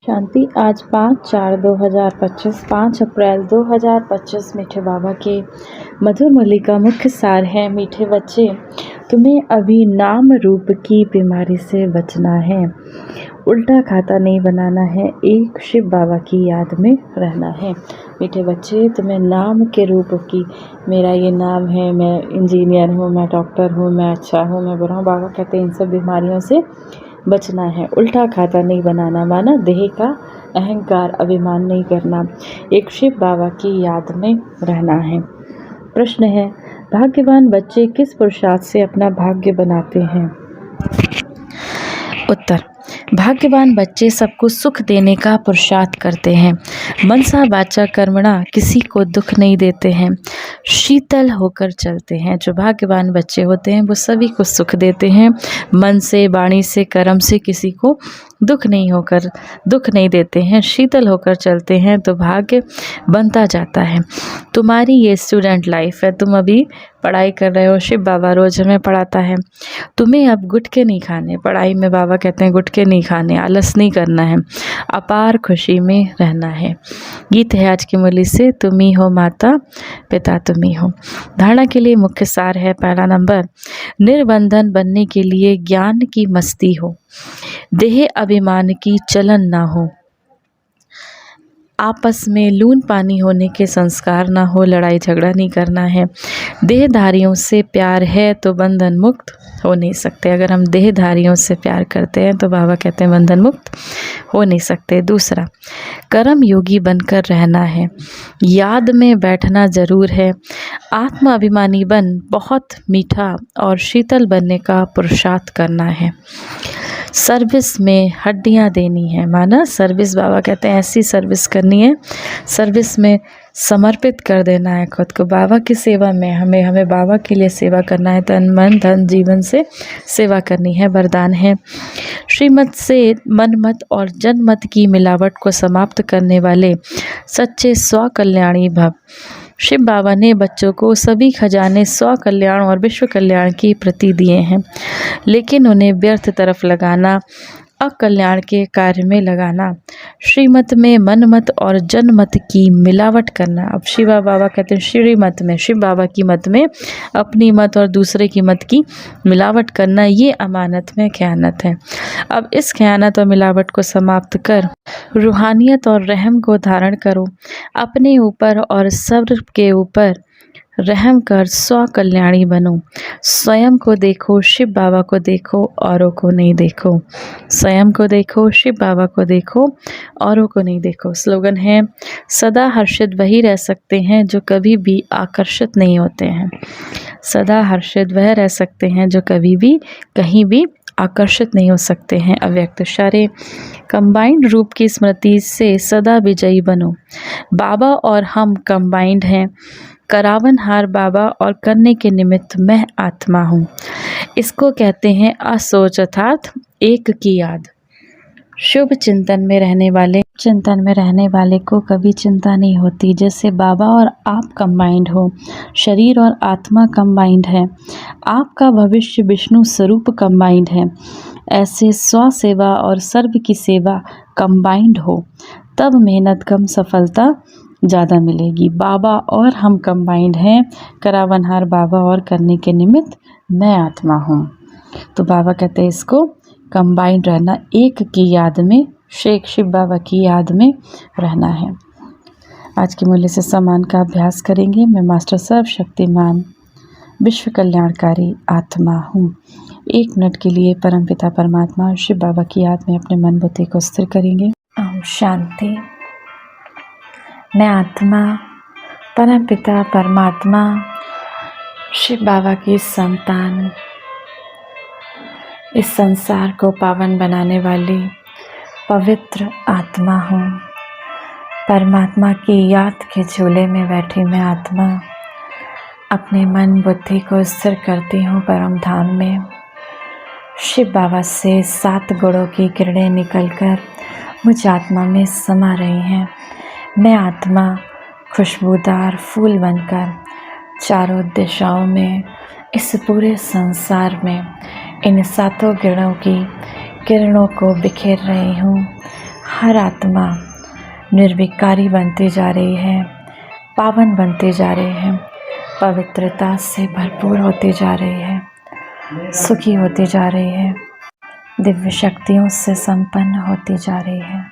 शांति आज 5/4/2025 5 अप्रैल 2025 मीठे बाबा के मधुर मुरली का मुख्य सार है। मीठे बच्चे, तुम्हें अभी नाम रूप की बीमारी से बचना है। उल्टा खाता नहीं बनाना है। एक शिव बाबा की याद में रहना है। मीठे बच्चे, तुम्हें नाम के रूप की, मेरा ये नाम है, मैं इंजीनियर हूँ, मैं डॉक्टर हूँ, मैं अच्छा हूँ, मैं बुरा हूँ, बाबा कहते हैं इन सब बीमारियों से बचना है। उल्टा खाता नहीं बनाना, माना देह का अहंकार अभिमान नहीं करना। एक शिव बाबा की याद में रहना है। प्रश्न है, भाग्यवान बच्चे किस पुरुषार्थ से अपना भाग्य बनाते हैं? उत्तर, भाग्यवान बच्चे सबको सुख देने का पुरुषार्थ करते हैं। मनसा वाचा कर्मणा किसी को दुख नहीं देते हैं। शीतल होकर चलते हैं। जो भाग्यवान बच्चे होते हैं वो सभी को सुख देते हैं। मन से, वाणी से, कर्म से किसी को दुख नहीं देते हैं। शीतल होकर चलते हैं तो भाग्य बनता जाता है। तुम्हारी ये स्टूडेंट लाइफ है, तुम अभी पढ़ाई कर रहे हो, शिव बाबा रोज हमें पढ़ाता है। तुम्हें अब गुटके नहीं खाने, पढ़ाई में बाबा कहते हैं गुटके नहीं खाने, आलस नहीं करना है, अपार खुशी में रहना है। गीत है आज की मुरली से, तुम ही हो माता पिता तुम ही हो। धारणा के लिए मुख्य सार है। पहला नंबर, निर्बंधन बनने के लिए ज्ञान की मस्ती हो, देह अभिमान की चलन ना हो, आपस में लून पानी होने के संस्कार ना हो, लड़ाई झगड़ा नहीं करना है। देहधारियों से प्यार है तो बंधन मुक्त हो नहीं सकते। अगर हम देहधारियों से प्यार करते हैं तो बाबा कहते हैं बंधन मुक्त हो नहीं सकते। दूसरा, कर्म योगी बनकर रहना है, याद में बैठना जरूर है। आत्म अभिमानी बन बहुत मीठा और शीतल बनने का पुरुषार्थ करना है। सर्विस में हड्डियां देनी है, माना सर्विस, बाबा कहते हैं ऐसी सर्विस करनी है, सर्विस में समर्पित कर देना है खुद को। बाबा की सेवा में हमें बाबा के लिए सेवा करना है। तन मन धन जीवन से सेवा करनी है, वरदान है। श्रीमत से मनमत और जनमत की मिलावट को समाप्त करने वाले सच्चे स्वकल्याणी भव। शिव बाबा ने बच्चों को सभी खजाने स्व कल्याण और विश्व कल्याण की प्रति दिए हैं, लेकिन उन्हें व्यर्थ तरफ लगाना, अकल्याण के कार्य में लगाना, श्रीमत में मनमत और जनमत की मिलावट करना। अब शिव बाबा कहते हैं श्रीमत में, शिव बाबा की मत में अपनी मत और दूसरे की मत की मिलावट करना, ये अमानत में खयानत है। अब इस खयानत और मिलावट को समाप्त कर रूहानियत और रहम को धारण करो। अपने ऊपर और सर्व के ऊपर रहम कर स्व कल्याणी बनो। स्वयं को देखो, शिव बाबा को देखो, औरों को नहीं देखो। स्वयं को देखो, शिव बाबा को देखो, औरों को नहीं देखो। स्लोगन है, सदा हर्षित वही रह सकते हैं जो कभी भी आकर्षित नहीं होते हैं। सदा हर्षित वह रह सकते हैं जो कभी भी कहीं भी आकर्षित नहीं हो सकते हैं। अव्यक्त शारे, कंबाइंड रूप की स्मृति से सदा विजयी बनो। बाबा और हम कंबाइंड हैं। करावनहार बाबा और करने के निमित्त मैं आत्मा हूँ। इसको कहते हैं असोच, अर्थात एक की याद। शुभ चिंतन में रहने वाले को कभी चिंता नहीं होती। जैसे बाबा और आप कंबाइंड हो, शरीर और आत्मा कंबाइंड है, आपका भविष्य विष्णु स्वरूप कंबाइंड है, ऐसे स्व सेवा और सर्व की सेवा कंबाइंड हो, तब मेहनत कम, सफलता ज़्यादा मिलेगी। बाबा और हम कंबाइंड हैं। करावनहार बाबा और करने के निमित्त मैं आत्मा हूँ। तो बाबा कहते हैं इसको कंबाइंड रहना, एक की याद में, शेख शिव बाबा की याद में रहना है। आज की मूल्य से सम्मान का अभ्यास करेंगे। मैं मास्टर सर्वशक्तिमान विश्व कल्याणकारी आत्मा हूँ। 1 मिनट के लिए परमपिता परमात्मा और शिव बाबा की याद में अपने मन बुद्धि को स्थिर करेंगे। ओम शांति। मैं आत्मा, परमपिता परमात्मा, शिव बाबा की संतान, इस संसार को पावन बनाने वाली पवित्र आत्मा हूँ। परमात्मा की याद के झूले में बैठी मैं आत्मा अपने मन बुद्धि को स्थिर करती हूँ परम धाम में। शिव बाबा से 7 गुणों की किरणें निकलकर मुझ आत्मा में समा रही हैं। मैं आत्मा खुशबूदार फूल बनकर चारों दिशाओं में, इस पूरे संसार में इन 7 किरणों को बिखेर रही हूँ। हर आत्मा निर्विकारी बनती जा रही है, पावन बनती जा रही है, पवित्रता से भरपूर होती जा रही है, सुखी होती जा रही है, दिव्य शक्तियों से संपन्न होती जा रही है।